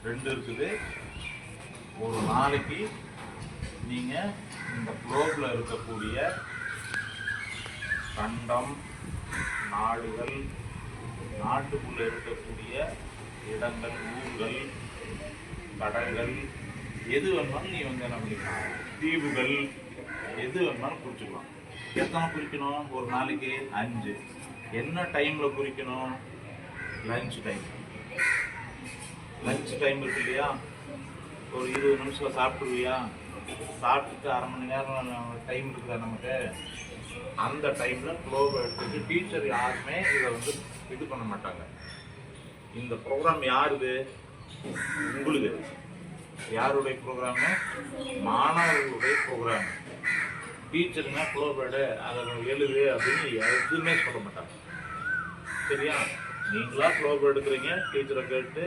2 இருக்குது. ஒரு நாளைக்கு நீங்கள் இந்த குளோபில் இருக்கக்கூடிய கண்டம், நாடுகள், நாட்டுக்குள்ளே இருக்கக்கூடிய இடங்கள், ஊர்கள், கடல்கள், எது வேணுமாலும் நீ வந்து என்ன பண்ணிக்கலாம், தீவுகள், எது வேணுமாலும் குறிச்சிக்கலாம். எத்தனை குறிக்கணும்? ஒரு நாளைக்கு 5. என்ன டைமில் குறிக்கணும்? Lunch time. லஞ்ச் டைம் இருக்கு இல்லையா, ஒரு 20 நிமிஷம் சாப்பிடுவியா, சாப்பிட்டுட்டு அரை மணி நேரம் டைம் இருக்குதா நமக்கு, அந்த டைமில் குளோபை எடுத்துட்டு டீச்சர் யாருமே இதை வந்து இது பண்ண மாட்டாங்க. இந்த ப்ரோக்ராம் யாருது? உங்களுக்கு. யாருடைய ப்ரோக்ராமு? மாணவர்களுடைய ப்ரோக்ராம். டீச்சருங்க குளோபேடு அதை எழுது அப்படின்னு எதுவுமே சொல்ல மாட்டாங்க. சரியா? நீங்களா குளோபேடு எடுக்கிறீங்க, டீச்சரை கேட்டு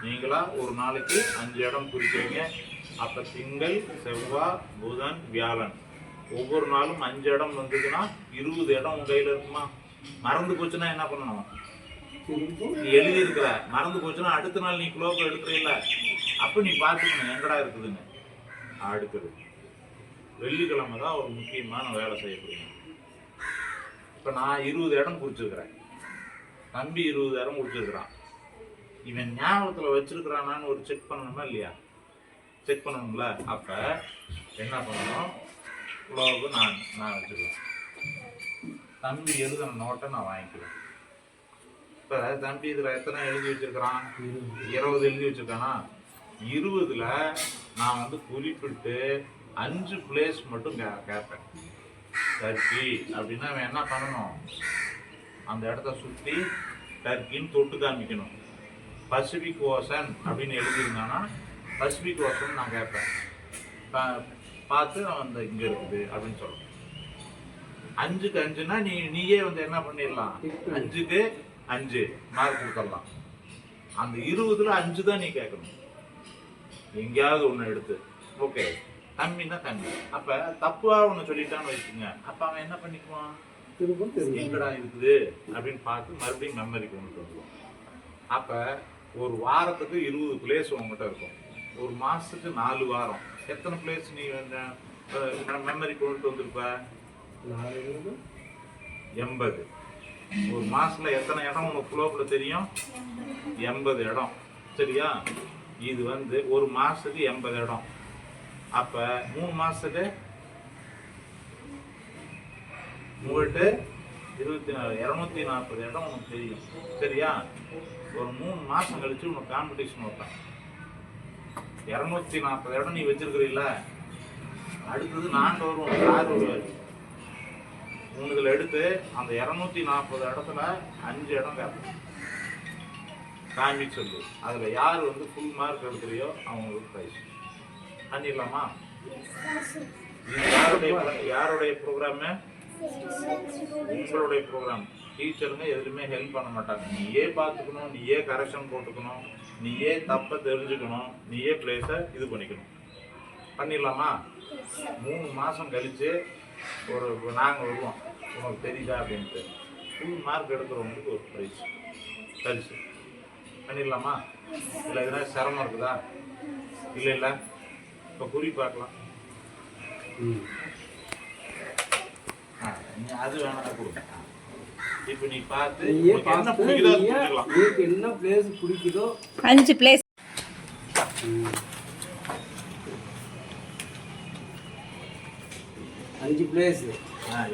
நீங்களா ஒரு நாளைக்கு 5 இடம் குறிக்கிறீங்க. அப்போ திங்கள், செவ்வாய், புதன், வியாழன் ஒவ்வொரு நாளும் 5 இடம் வந்ததுன்னா 20 இடம் உங்கள் கையில் இருக்குமா? மறந்து போச்சுன்னா என்ன பண்ணணும்? நீ எழுதியிருக்கிற மறந்து போச்சுன்னா அடுத்த நாள் நீ குளோபை எடுக்கிறீல்ல, அப்போ நீ பார்த்துக்கணும் எங்கடா இருக்குதுன்னு. அடுத்தது வெள்ளிக்கிழமை தான் ஒரு முக்கியமான வேலை செய்யப்படுங்க. இப்போ நான் 20 இடம் குறிச்சிருக்கிறேன், தம்பி 20 இடம் குறிச்சிருக்கிறான். இவன் ஞாபகத்தில் வச்சிருக்கிறானான்னு ஒரு செக் பண்ணணுமா இல்லையா? செக் பண்ணணும்ல. அப்போ என்ன பண்ணணும்? குளோபு நான் வச்சுருவேன், தம்பி எழுதின நோட்டை நான் வாங்கிக்குவேன். இப்போ தம்பி இதில் எத்தனை எழுதி வச்சிருக்கிறான்? 20 எழுதி வச்சிருக்கானா? 20ல் நான் வந்து குறிப்பிட்டு 5 பிளேஸ் மட்டும் கேட்பேன். டர்க்கி அப்படின்னா அவன் என்ன பண்ணணும்? அந்த இடத்த சுற்றி டர்க்கின்னு தொட்டு காமிக்கணும். பசிபிக் ஓசன் அப்படின்னு எழுதியிருந்தானா பசிபிக் ஓசன் நான் கேட்பேன். பார்த்து அவன் அந்த இங்கே இருக்குது அப்படின்னு சொல்லணும். 5க்கு 5னா நீயே வந்து என்ன பண்ணிடலாம், 5க்கு 5 மார்க் கொடுத்துடலாம். அந்த 20ல் 5 தான் நீ கேட்கணும், எங்கேயாவது ஒன்று எடுத்து. ஓகே, தம்பின்னா தம்பி. அப்போ தப்பாக ஒன்று சொல்லிட்டான்னு வச்சுக்கோங்க, அப்போ அவன் என்ன பண்ணிக்குவான்? எங்கடா இருக்குது அப்படின்னு பார்த்து மறுபடியும் மெமரிக்கு கொண்டு வந்துடுவான். அப்போ ஒரு வாரத்துக்கு 20 பிளேஸ் உங்ககிட்ட இருக்கும். ஒரு மாதத்துக்கு 4 வாரம் எத்தனை பிளேஸ் நீ மெமரி கொண்டு வந்திருப்ப? 80. ஒரு மாசத்துல எத்தனை இடம் உனக்கு குளோபில் தெரியும்? 80 இடம். சரியா? இது வந்து ஒரு மாசத்துக்கு 80 இடம். அப்ப 3 மாசத்துக்கு 240 இடம் உனக்கு தெரியும். சரியா? ஒரு 3 மாசம் கழிச்சு உனக்கு காம்படிஷன் வைப்பான். 240 இடம் நீ வச்சிருக்கிறீல்ல, அடுத்தது நாங்கள் வருவோம், யார் வருவார்? உனதுல எடுத்து அந்த 240 இடத்துல 5 இடம் கேட்போம், காமிக் சொல்லு. அதில் யார் வந்து ஃபுல் மார்க் எடுக்கிறியோ அவங்களுக்கு ப்ரைஸ். பண்ணிடலாமா? இது யாருடைய ப்ரோக்ராமு? உங்களுடைய ப்ரோக்ராம். டீச்சருங்க எதுலையுமே ஹெல்ப் பண்ண மாட்டாங்க. நீயே பார்த்துக்கணும், நீயே கரெக்ஷன் போட்டுக்கணும், நீயே தப்பை தெரிஞ்சுக்கணும், நீயே பிளேஸை இது பண்ணிக்கணும். பண்ணிடலாமா? 3 மாதம் கழித்து நாங்கள் வருவோம், உனக்கு தெரியுதா அப்படின்ட்டு. ஃபுல் மார்க் எடுக்கிறவங்களுக்கு ஒரு ப்ரைஸ் பரிசு. பண்ணிடலாமா? இல்லை எதுனா சிரமம் இருக்குதா? இல்லை இப்போ குறி பார்க்கலாம். நீ அது வேணா கொடுங்க. இப்போ நீ பார்த்து என்ன பிடிக்குதோ என்ன பிளேஸ் பிடிக்குதோ 5 பிளேஸ்.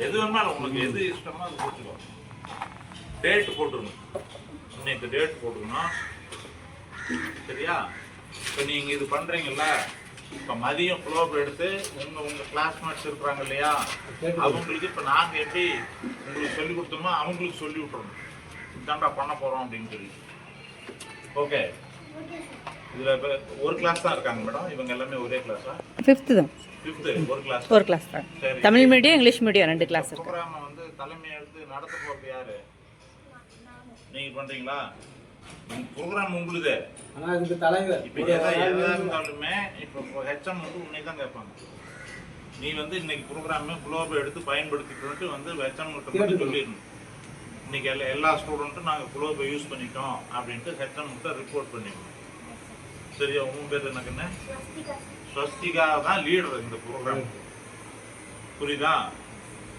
எது வேணாலும் உங்களுக்கு எது இஷ்டமோ அது போட்டுக்கோ. டேட் போட்டுருங்க, இன்னைக்கு டேட் போட்டுக்கணும். சரியா? இப்போ நீங்கள் இது பண்ணுறீங்கல்ல, இப்போ மதியம் குளோப் எடுத்து உங்கள் கிளாஸ்மேட்ஸ் இருக்கிறாங்க இல்லையா, அவங்களுக்கு இப்போ நாங்கள் எப்படி உங்களுக்கு சொல்லி கொடுத்தோமோ அவங்களுக்கு சொல்லி விட்டுறணும். இதுதான்டா பண்ண போகிறோம் அப்படின்னு சொல்லி. ஓகே, இதில் இப்போ ஒரு கிளாஸ் தான் இருக்காங்க மேடம், இவங்க எல்லாமே ஒரே கிளாஸா? 5th தான். 5th ஒரு கிளாஸ் தான். Tamil medium, English medium 2 class இருக்கு. ப்ரோக்ராமை வந்து தலைமை எடுத்து நடத்த போகிறது யாரு? நீங்கள் பண்ணுறீங்களா? ப்ரோக்ராம் உங்களுக்கு. ஆனால் இதுக்கு தலைவர். இப்போ எதாக இருந்தாலுமே இப்போ ஹெச்எம் வந்து உன்னை தான் கேட்பாங்க. நீ வந்து இன்னைக்கு ப்ரோக்ராமு குளோபை எடுத்து பயன்படுத்திட்டு வந்து ஹெச்எம் கிட்ட சொல்லிடணும். இன்னைக்கு எல்லா ஸ்டூடெண்ட்டும் நாங்கள் குளோபை யூஸ் பண்ணிட்டோம் அப்படின்ட்டு ஹெச்எம் கிட்ட ரிப்போர்ட் பண்ணிடணும். சரியா? உன் பேர் எனக்கு என்ன? ஸ்வஸ்திகா தான் லீடர் இந்த ப்ரோக்ராம். புரியுதா?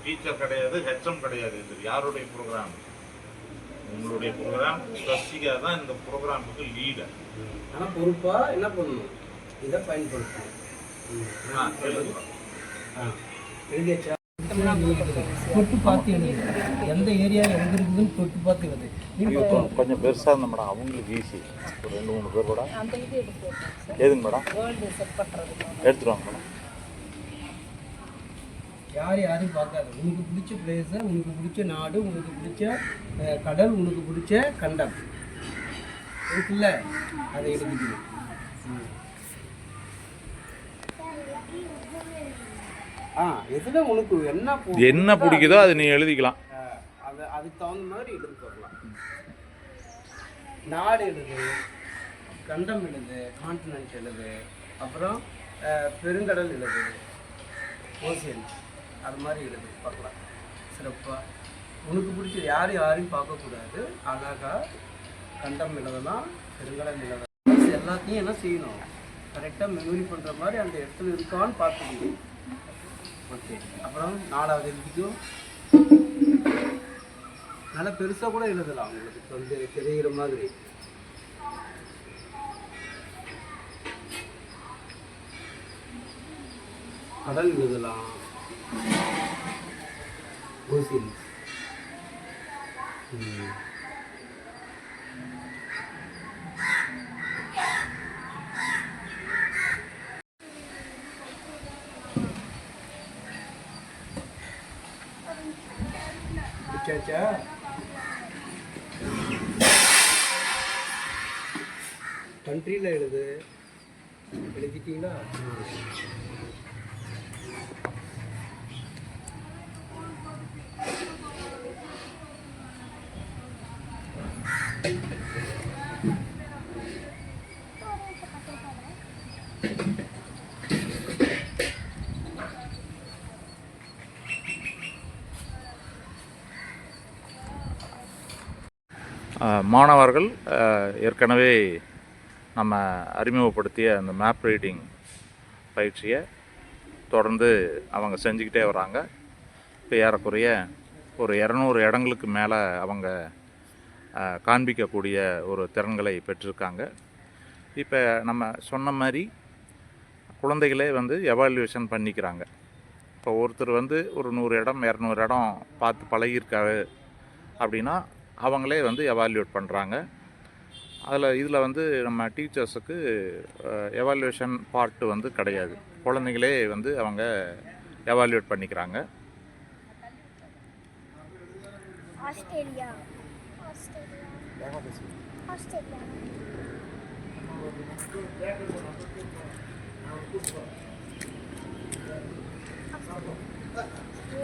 டீச்சர் கிடையாது, ஹெச்எம் கிடையாது. இது யாருடைய ப்ரோக்ராம்? உங்களுடைய ப்ரோக்ராம். ஸ்வஸ்திகா தான் இந்த ப்ரோக்ராமுக்கு லீடர். ஆனால் பொறுப்பாக என்ன பண்ணணும், இதை பயன்படுத்தணும். எழுதியாச்சா? தொட்டு பார்த்து எழுது. எந்த ஏரியா எங்கே இருக்குதுன்னு தொட்டு பார்த்து எழுது. கொஞ்சம் பெருசாக இருந்த மேடம், அவங்களுக்கு ஈஸி. ஒரு 2-3 பேர் கூட எதுங்க மேடம் எடுத்துட்டு வாங்க மேடம். யார் யாரையும் பார்க்காது. உனக்கு பிடிச்ச பிளேஸை, உனக்கு பிடிச்ச நாடு, உனக்கு பிடிச்ச கடல், உனக்கு பிடிச்ச கண்டம் இருக்குல்ல, அதை எழுதிக்கணும். எதுல உனக்கு என்ன பிடிக்குதோ அது நீ எழுதிக்கலாம். அதுக்கு தகுந்த மாதிரி எழுதி போடலாம். நாடு எழுது, கண்டம் எழுது, கான்டினென்ட் எழுது, அப்புறம் பெருங்கடல் எழுது, ஓசியன், அது மாதிரி எழுது பார்க்கலாம் சிறப்பாக. உனக்கு பிடிச்ச யாரையும் பார்க்கக்கூடாது. அழகாக கண்டம் எழுதலாம், பெருங்கடல் எழுதலாம். எல்லாத்தையும் என்ன செய்யணும், கரெக்டாக மெமரி பண்ணுற மாதிரி அந்த இடத்துல இருக்கான்னு பார்த்துக்கணும். ஓகே. அப்புறம் 4வது எழுதிக்கும் நல்லா பெருசாக கூட எழுதலாம், உங்களுக்கு வந்து தெரிகிற மாதிரி. கடல் எழுதலாம், ஓசியன். பிடிச்சாச்சா? கண்ட்ரியில் எழுது. எழுதிட்டீங்களா? மாணவர்கள் ஏற்கனவே நம்ம அறிமுகப்படுத்திய அந்த மேப் ரீடிங் பயிற்சியை தொடர்ந்து அவங்க செஞ்சுக்கிட்டே வராங்க. இப்போ ஏறக்குறைய ஒரு 200 இடங்களுக்கு மேலே அவங்க காண்பிக்கக்கூடிய ஒரு திறன்களை பெற்றிருக்காங்க. இப்போ நம்ம சொன்ன மாதிரி குழந்தைகளே வந்து எவால்யூஷன் பண்ணிக்கிறாங்க. இப்போ ஒருத்தர் வந்து ஒரு 100 இடம் 200 இடம் பார்த்து பழகியிருக்காரு அப்படின்னா அவங்களே வந்து எவால்யூட் பண்ணுறாங்க. இதில் வந்து நம்ம டீச்சர்ஸுக்கு எவால்யூஷன் பார்ட்டு வந்து கிடையாது. குழந்தைங்களே வந்து அவங்க எவால்யூட் பண்ணிக்கிறாங்க. Australia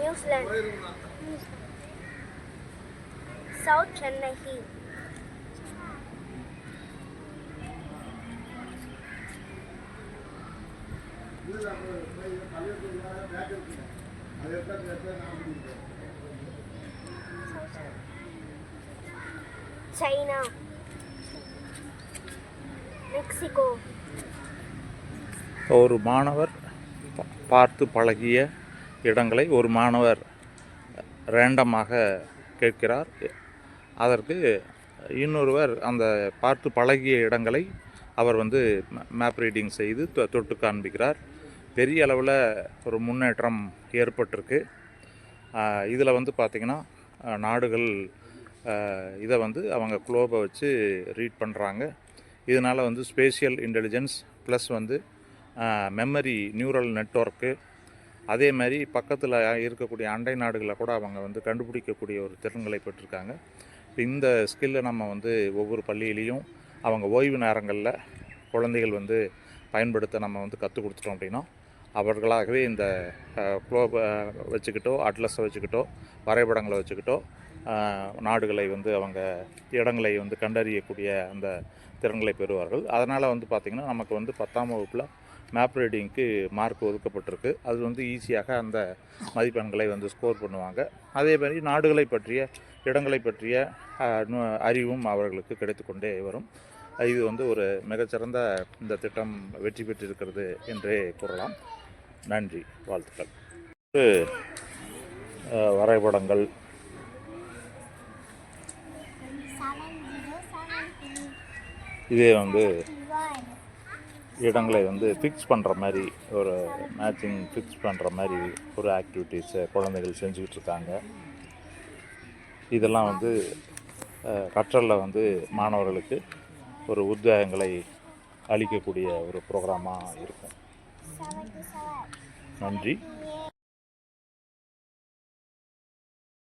New Zealand south Chennai China Mexico. ஒரு மாணவர் பார்த்து பழகிய இடங்களை ஒரு மாணவர் ரேண்டமாக கேட்கிறார். அதற்கு இன்னொருவர் அந்த பார்த்து பழகிய இடங்களை அவர் வந்து மேப் ரீடிங் செய்து தொட்டு காண்பிக்கிறார். பெரிய அளவில் ஒரு முன்னேற்றம் ஏற்பட்டிருக்கு. இதில் வந்து பார்த்திங்கன்னா நாடுகள் இதை வந்து அவங்க குளோபை வச்சு ரீட் பண்ணுறாங்க. இதனால் வந்து ஸ்பேஷியல் இன்டெலிஜென்ஸ் ப்ளஸ் வந்து மெமரி நியூரல் நெட்வொர்க்கு, அதே மாதிரி பக்கத்தில் இருக்கக்கூடிய அண்டை நாடுகளை கூட அவங்க வந்து கண்டுபிடிக்கக்கூடிய ஒரு திறன்களை பெற்றிருக்காங்க. இந்த ஸ்கில்லை நம்ம வந்து ஒவ்வொரு பள்ளியிலையும் அவங்க ஓய்வு நேரங்களில் குழந்தைகள் வந்து பயன்படுத்த நம்ம வந்து கற்றுக் கொடுத்துட்டோம் அப்படின்னா அவர்களாகவே இந்த குளோபை வச்சுக்கிட்டோ அட்லஸை வச்சுக்கிட்டோ வரைபடங்களை வச்சுக்கிட்டோ நாடுகளை வந்து அவங்க இடங்களை வந்து கண்டறியக்கூடிய அந்த திறன்களை பெறுவார்கள். அதனால் வந்து பார்த்திங்கன்னா நமக்கு வந்து 10ஆம் வகுப்பில் மேப் ரீடிங்க்கு மார்க் ஒதுக்கப்பட்டிருக்கு. அது வந்து ஈஸியாக அந்த மதிப்பெண்களை வந்து ஸ்கோர் பண்ணுவாங்க. அதே மாதிரி நாடுகளை பற்றிய இடங்களை பற்றிய அறிவும் அவர்களுக்கு கிடைத்து கொண்டே வரும். இது வந்து ஒரு மிகச்சிறந்த இந்த திட்டம் வெற்றி பெற்றிருக்கிறது என்றே கூறலாம். நன்றி, வாழ்த்துக்கள். வரைபடங்கள், இதே வந்து இடங்களை வந்து ஃபிக்ஸ் பண்ணுற மாதிரி ஒரு மேட்சிங் ஃபிக்ஸ் பண்ணுற மாதிரி ஒரு ஆக்டிவிட்டீஸை குழந்தைகள் செஞ்சுக்கிட்டு இருக்காங்க. இதெல்லாம் வந்து கற்றலில் வந்து மாணவர்களுக்கு ஒரு உத்வேகங்களை அளிக்கக்கூடிய ஒரு ப்ரோக்ராமாக இருக்கும். நன்றி.